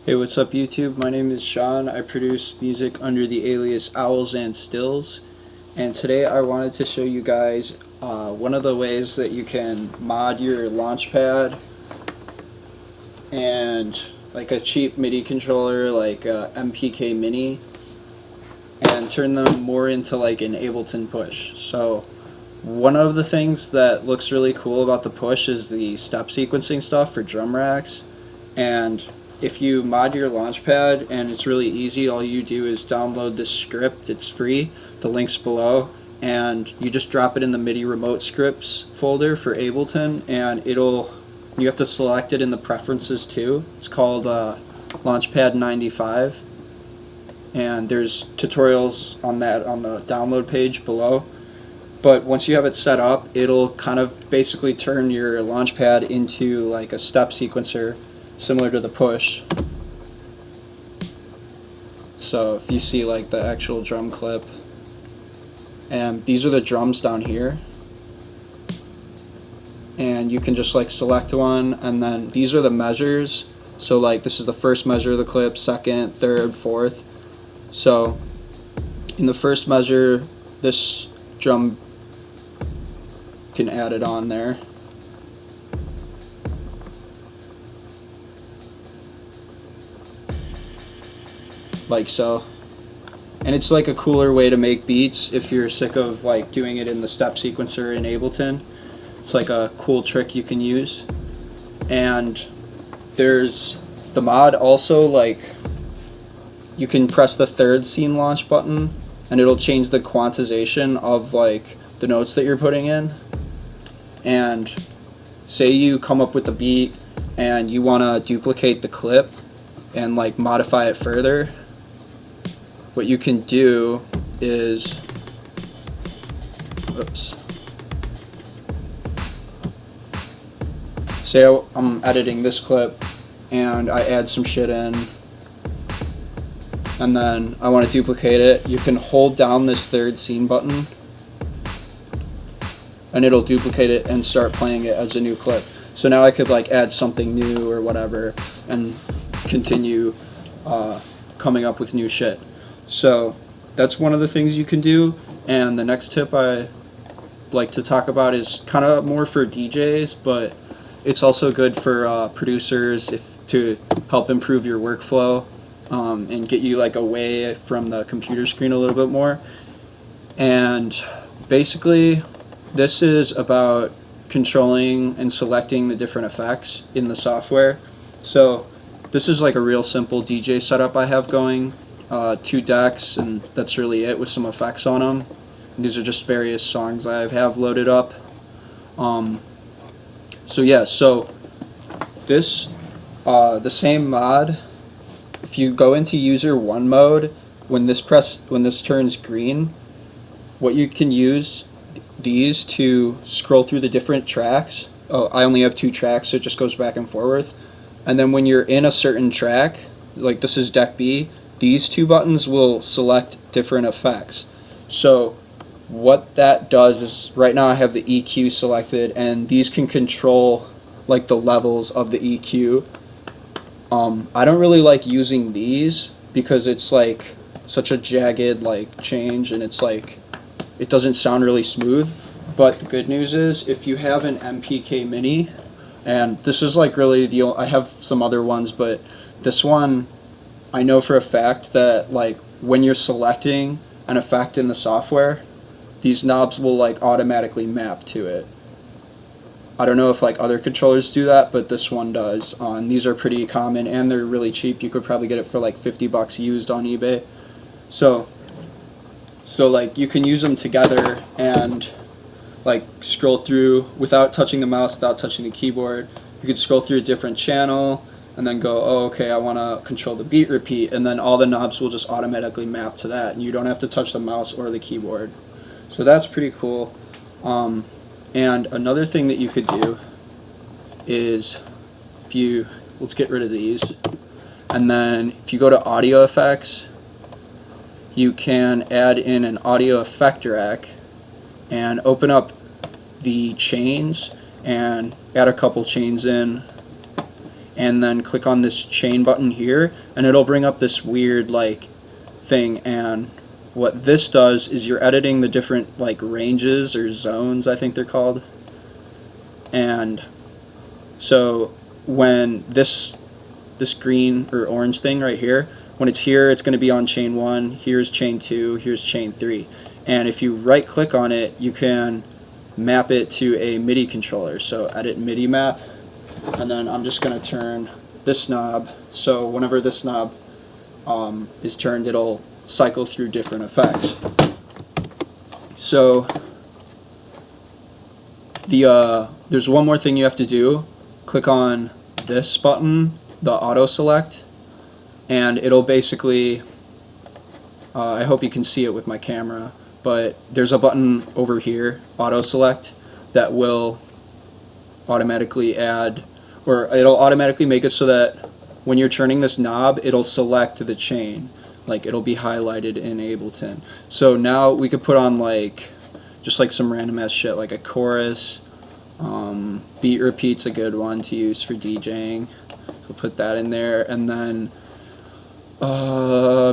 Hey, what's up YouTube? My name is Sean. I produce music under the alias Owls and Stills, and today I wanted to show you guys one of the ways that you can mod your LaunchPad and like a cheap MIDI controller like MPK Mini and turn them more into like an Ableton push. So one of the things that looks really cool about the push is the step sequencing stuff for drum racks. And if you mod your LaunchPad, and it's really easy, all you do is download this script. It's free. The link's below, and you just drop it in the MIDI remote scripts folder for Ableton, and you have to select it in the preferences too. It's called LaunchPad 95, and there's tutorials on that on the download page below. But once you have it set up, it'll kind of basically turn your LaunchPad into like a step sequencer similar to the push. So if you see like the actual drum clip, and these are the drums down here, and you can just like select one, and then these are the measures. So like this is the first measure of the clip, second, third, fourth. So in the first measure, this drum can add it on there. Like so. And it's like a cooler way to make beats if you're sick of like doing it in the step sequencer in Ableton. It's like a cool trick you can use. And there's the mod also, like you can press the third scene launch button and it'll change the quantization of like the notes that you're putting in. And say you come up with a beat and you want to duplicate the clip and like modify it further, what you can do is, say I'm editing this clip and I add some shit in, and then I want to duplicate it. You can hold down this third scene button and it'll duplicate it and start playing it as a new clip. So now I could like add something new or whatever and continue coming up with new shit. So that's one of the things you can do. And the next tip I like to talk about is kind of more for DJs, but it's also good for producers to help improve your workflow and get you like away from the computer screen a little bit more. And basically this is about controlling and selecting the different effects in the software. So this is like a real simple DJ setup I have going. 2 decks, and that's really it with some effects on them. And these are just various songs I have loaded up. So yeah, so this the same mod, if you go into user 1 mode, when this turns green, what you can use these to scroll through the different tracks. I only have 2 tracks, so it just goes back and forth. And then when you're in a certain track, like this is deck B, these 2 buttons will select different effects. So what that does is, right now I have the EQ selected, and these can control like the levels of the EQ. I don't really like using these because it's like such a jagged like change, and it's like it doesn't sound really smooth. But the good news is, if you have an MPK Mini, and this is like really I have some other ones, but this one I know for a fact that like when you're selecting an effect in the software, these knobs will like automatically map to it. I don't know if like other controllers do that, but this one does. And these are pretty common, and they're really cheap. You could probably get it for like $50 used on eBay. So like you can use them together and like scroll through without touching the mouse, without touching the keyboard. You could scroll through a different channel and then go, oh, okay, I want to control the beat repeat, and then all the knobs will just automatically map to that, and you don't have to touch the mouse or the keyboard. So that's pretty cool. And another thing that you could do is, let's get rid of these, and then if you go to audio effects, you can add in an audio effect rack and open up the chains and add a couple chains in, and then click on this chain button here, and it'll bring up this weird like thing. And what this does is you're editing the different like ranges or zones, I think they're called. And so when this green or orange thing right here, when it's here, it's going to be on chain 1, here's chain 2, here's chain 3. And if you right click on it, you can map it to a MIDI controller. So edit MIDI map, and then I'm just going to turn this knob, so whenever this knob is turned, it'll cycle through different effects. So there's one more thing you have to do. Click on this button, the auto select, and it'll basically, I hope you can see it with my camera, but there's a button over here, auto select, that will automatically add, or it'll automatically make it so that when you're turning this knob, it'll select the chain, like it'll be highlighted in Ableton. So now we could put on like just like some random ass shit, like a chorus. Beat repeat's a good one to use for DJing. We'll put that in there, and then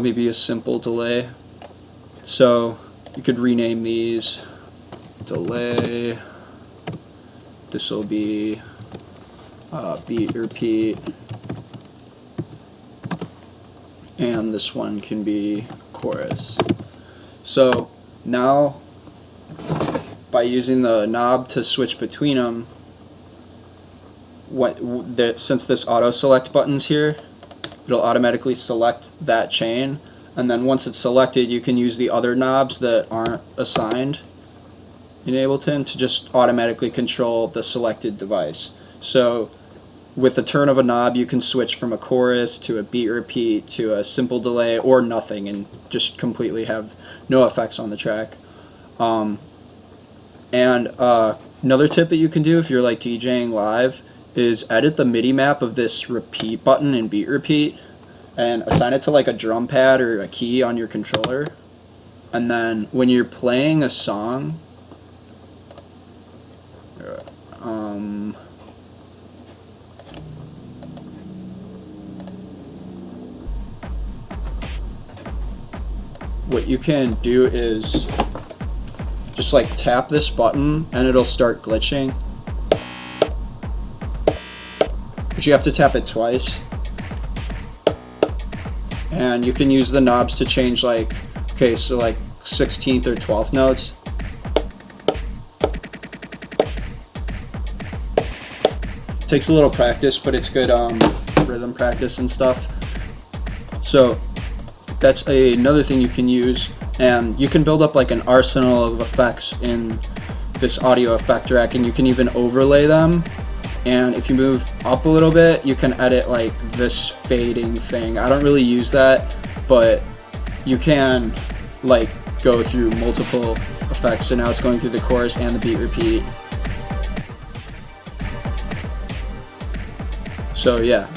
maybe a simple delay. So you could rename these delay. This will be beat repeat, and this one can be chorus. So now, by using the knob to switch between them, since this auto select button's here, it'll automatically select that chain, and then once it's selected, you can use the other knobs that aren't assigned in Ableton to just automatically control the selected device. So with the turn of a knob, you can switch from a chorus to a beat repeat to a simple delay or nothing, and just completely have no effects on the track. Another tip that you can do if you're like DJing live is edit the MIDI map of this repeat button in beat repeat and assign it to like a drum pad or a key on your controller. And then when you're playing a song, what you can do is just like tap this button and it'll start glitching. But you have to tap it twice. And you can use the knobs to change like, okay, so like 16th or 12th notes. Takes a little practice, but it's good rhythm practice and stuff. So that's another thing you can use, and you can build up like an arsenal of effects in this audio effect rack, and you can even overlay them. And if you move up a little bit, you can edit like this fading thing. I don't really use that, but you can like go through multiple effects. So now it's going through the chorus and the beat repeat. So yeah,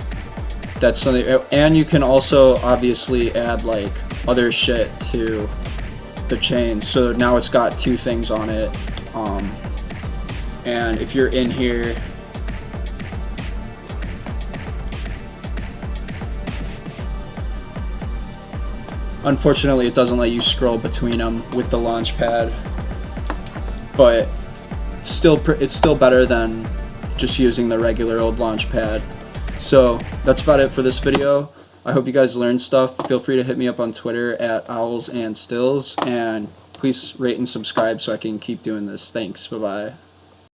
that's something. And you can also obviously add like other shit to the chain. So now it's got two things on it. And if you're in here, unfortunately, it doesn't let you scroll between them with the LaunchPad, but it's still better than just using the regular old LaunchPad. So that's about it for this video. I hope you guys learned stuff. Feel free to hit me up on Twitter at owlsandstills, and please rate and subscribe so I can keep doing this. Thanks. Bye-bye.